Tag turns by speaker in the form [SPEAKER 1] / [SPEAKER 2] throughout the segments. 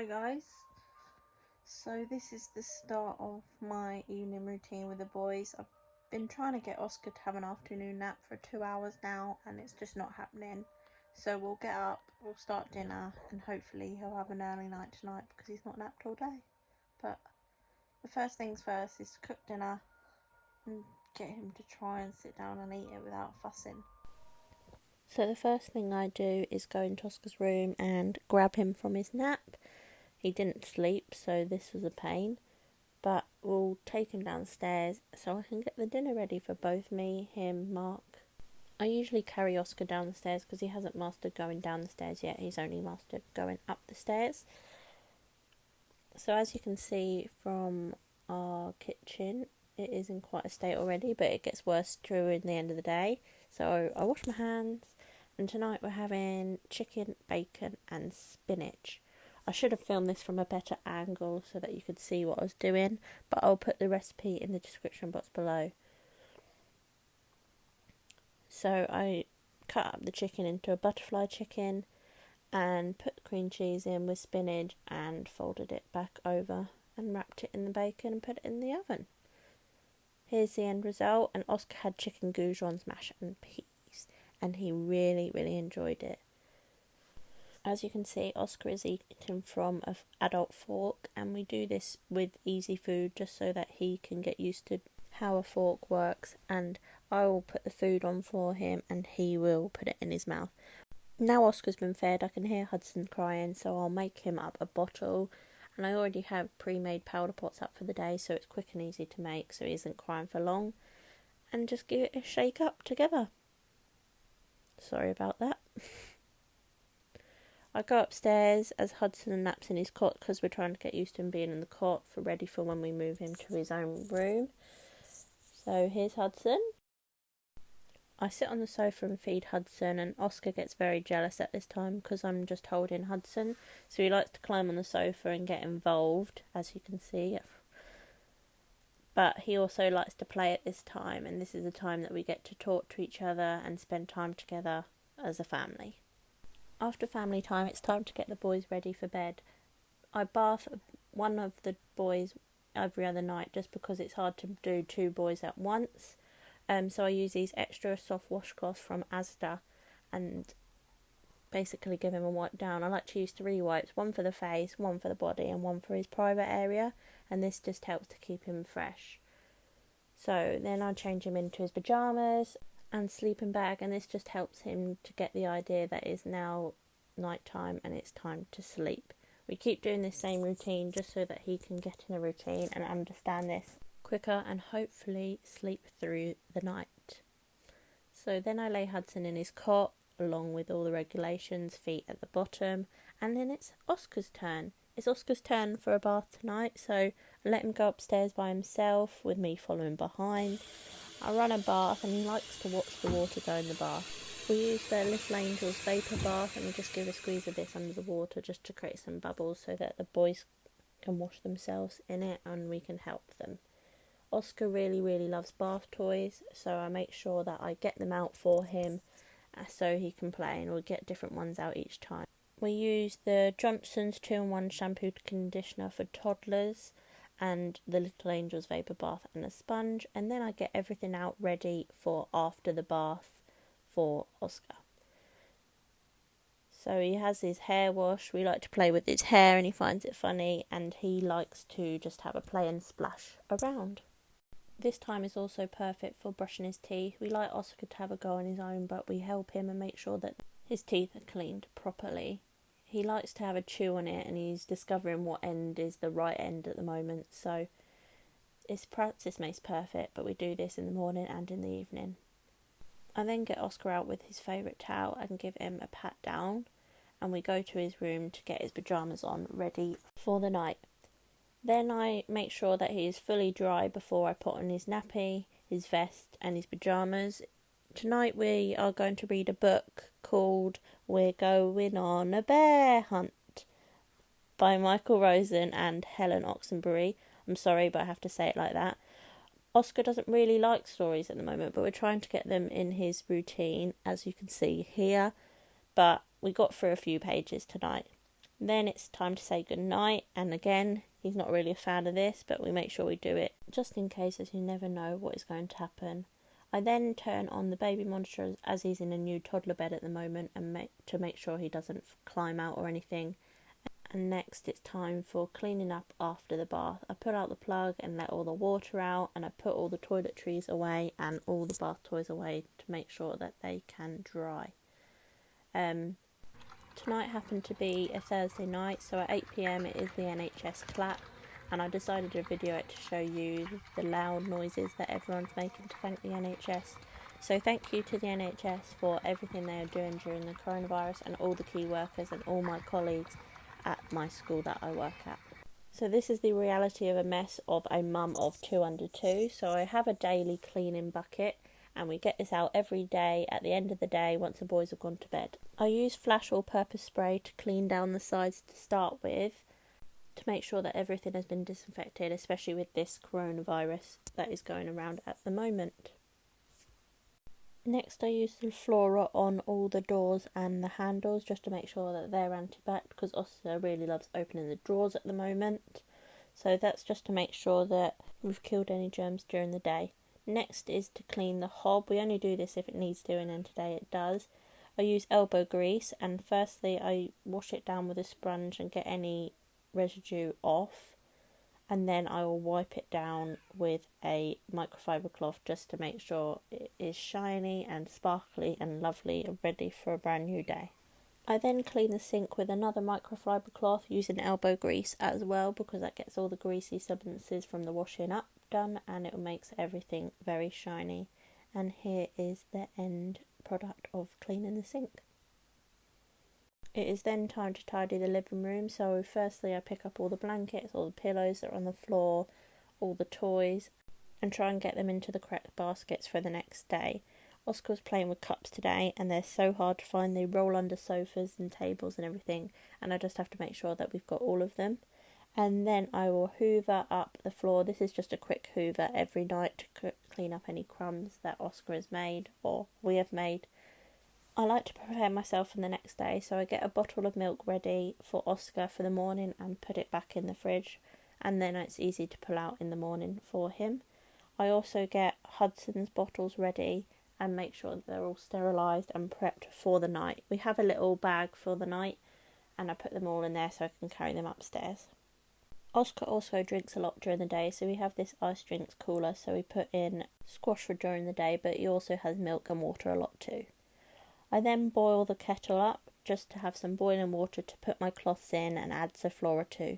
[SPEAKER 1] Hi guys, so this is the start of my evening routine with the boys. I've been trying to get Oscar to have an afternoon nap for 2 hours now and it's just not happening. So we'll get up, we'll start dinner and hopefully he'll have an early night tonight because he's not napped all day. But the first things first is to cook dinner and get him to try and sit down and eat it without fussing. So the first thing I do is go into Oscar's room and grab him from his nap. He didn't sleep, so this was a pain. But we'll take him downstairs so I can get the dinner ready for both me, him, Mark. I usually carry Oscar down the stairs because he hasn't mastered going down the stairs yet. He's only mastered going up the stairs. So as you can see from our kitchen, it is in quite a state already, but it gets worse during the end of the day. So I wash my hands, and tonight we're having chicken, bacon and spinach. I should have filmed this from a better angle so that you could see what I was doing, but I'll put the recipe in the description box below. So I cut up the chicken into a butterfly chicken and put the cream cheese in with spinach and folded it back over and wrapped it in the bacon and put it in the oven. Here's the end result, and Oscar had chicken goujons, mash and peas, and he really enjoyed it. As you can see, Oscar is eating from an adult fork, and we do this with easy food just so that he can get used to how a fork works, and I will put the food on for him and he will put it in his mouth. Now Oscar's been fed, I can hear Hudson crying, so I'll make him up a bottle, and I already have pre-made powder pots up for the day so it's quick and easy to make so he isn't crying for long, and just give it a shake up together. Sorry about that. I go upstairs as Hudson naps in his cot because we're trying to get used to him being in the cot for ready for when we move him to his own room. So here's Hudson. I sit on the sofa and feed Hudson, and Oscar gets very jealous at this time because I'm just holding Hudson, so he likes to climb on the sofa and get involved, as you can see. But he also likes to play at this time, and this is the time that we get to talk to each other and spend time together as a family. After family time, it's time to get the boys ready for bed. I bath one of the boys every other night just because it's hard to do two boys at once. So I use these extra soft washcloths from Asda and basically give him a wipe down. I like to use 3 wipes, one for the face, one for the body and one for his private area, and this just helps to keep him fresh. So then I change him into his pyjamas and sleeping bag, and this just helps him to get the idea that it's now night time and it's time to sleep. We keep doing this same routine just so that he can get in a routine and understand this quicker and hopefully sleep through the night. So then I lay Hudson in his cot along with all the regulations, feet at the bottom, and then it's Oscar's turn. It's Oscar's turn for a bath tonight, so I let him go upstairs by himself with me following behind. I run a bath and he likes to watch the water go in the bath. We use the Little Angels Vapor Bath, and we just give a squeeze of this under the water just to create some bubbles so that the boys can wash themselves in it and we can help them. Oscar really loves bath toys, so I make sure that I get them out for him so he can play, and we'll get different ones out each time. We use the Johnson's 2-in-1 shampoo conditioner for toddlers and the Little Angels Vapor Bath and a sponge, and then I get everything out ready for after the bath for Oscar. So he has his hair wash. We like to play with his hair and he finds it funny, and he likes to just have a play and splash around. This time is also perfect for brushing his teeth. We like Oscar to have a go on his own, but we help him and make sure that his teeth are cleaned properly. He likes to have a chew on it, and he's discovering what end is the right end at the moment, so it's practice makes perfect, but we do this in the morning and in the evening. I then get Oscar out with his favourite towel and give him a pat down, and we go to his room to get his pyjamas on, ready for the night. Then I make sure that he is fully dry before I put on his nappy, his vest and his pyjamas. Tonight we are going to read a book called We're Going on a Bear Hunt by Michael Rosen and Helen Oxenbury. I'm sorry, but I have to say it like that. Oscar doesn't really like stories at the moment, but we're trying to get them in his routine, as you can see here. But we got through a few pages tonight. Then it's time to say goodnight, and again, he's not really a fan of this, but we make sure we do it just in case, as you never know what is going to happen. I then turn on the baby monitor as he's in a new toddler bed at the moment, and to make sure he doesn't climb out or anything. And next it's time for cleaning up after the bath. I put out the plug and let all the water out, and I put all the toiletries away and all the bath toys away to make sure that they can dry. Tonight happened to be a Thursday night, so at 8 PM it is the NHS clap, and I decided to video it to show you the loud noises that everyone's making to thank the NHS. So thank you to the NHS for everything they are doing during the coronavirus, and all the key workers and all my colleagues at my school that I work at. So this is the reality of a mess of a mum of 2 under 2. So I have a daily cleaning bucket, and we get this out every day at the end of the day once the boys have gone to bed. I use Flash all-purpose spray to clean down the sides to start with, to make sure that everything has been disinfected, especially with this coronavirus that is going around at the moment. Next I use Zoflora on all the doors and the handles just to make sure that they're antibac, because Oscar really loves opening the drawers at the moment. So that's just to make sure that we've killed any germs during the day. Next is to clean the hob. We only do this if it needs doing, and today it does. I use elbow grease, and firstly I wash it down with a sponge and get any residue off, and then I will wipe it down with a microfiber cloth just to make sure it is shiny and sparkly and lovely and ready for a brand new day. I then clean the sink with another microfiber cloth using elbow grease as well, because that gets all the greasy substances from the washing up done, and it makes everything very shiny. And here is the end product of cleaning the sink. It is then time to tidy the living room. So firstly I pick up all the blankets, all the pillows that are on the floor, all the toys, and try and get them into the correct baskets for the next day. Oscar was playing with cups today, and they're so hard to find. They roll under sofas and tables and everything, and I just have to make sure that we've got all of them. And then I will hoover up the floor. This is just a quick hoover every night to clean up any crumbs that Oscar has made or we have made. I like to prepare myself for the next day, so I get a bottle of milk ready for Oscar for the morning and put it back in the fridge, and then it's easy to pull out in the morning for him. I also get Hudson's bottles ready and make sure that they're all sterilised and prepped for the night. We have a little bag for the night, and I put them all in there so I can carry them upstairs. Oscar also drinks a lot during the day, so we have this ice drinks cooler, so we put in squash for during the day, but he also has milk and water a lot too. I then boil the kettle up just to have some boiling water to put my cloths in and add Zoflora to.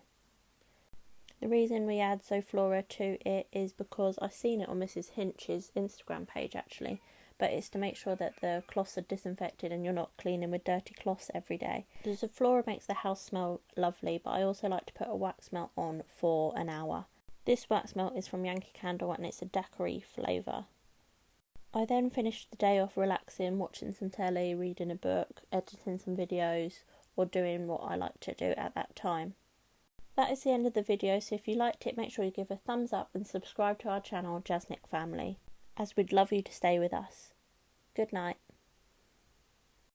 [SPEAKER 1] The reason we add Zoflora to it is because I've seen it on Mrs. Hinch's Instagram page actually, but it's to make sure that the cloths are disinfected and you're not cleaning with dirty cloths every day. The Zoflora makes the house smell lovely, but I also like to put a wax melt on for an hour. This wax melt is from Yankee Candle and it's a daiquiri flavour. I then finished the day off relaxing, watching some telly, reading a book, editing some videos, or doing what I like to do at that time. That is the end of the video, so if you liked it, make sure you give a thumbs up and subscribe to our channel, Jasnick Family, as we'd love you to stay with us. Good night.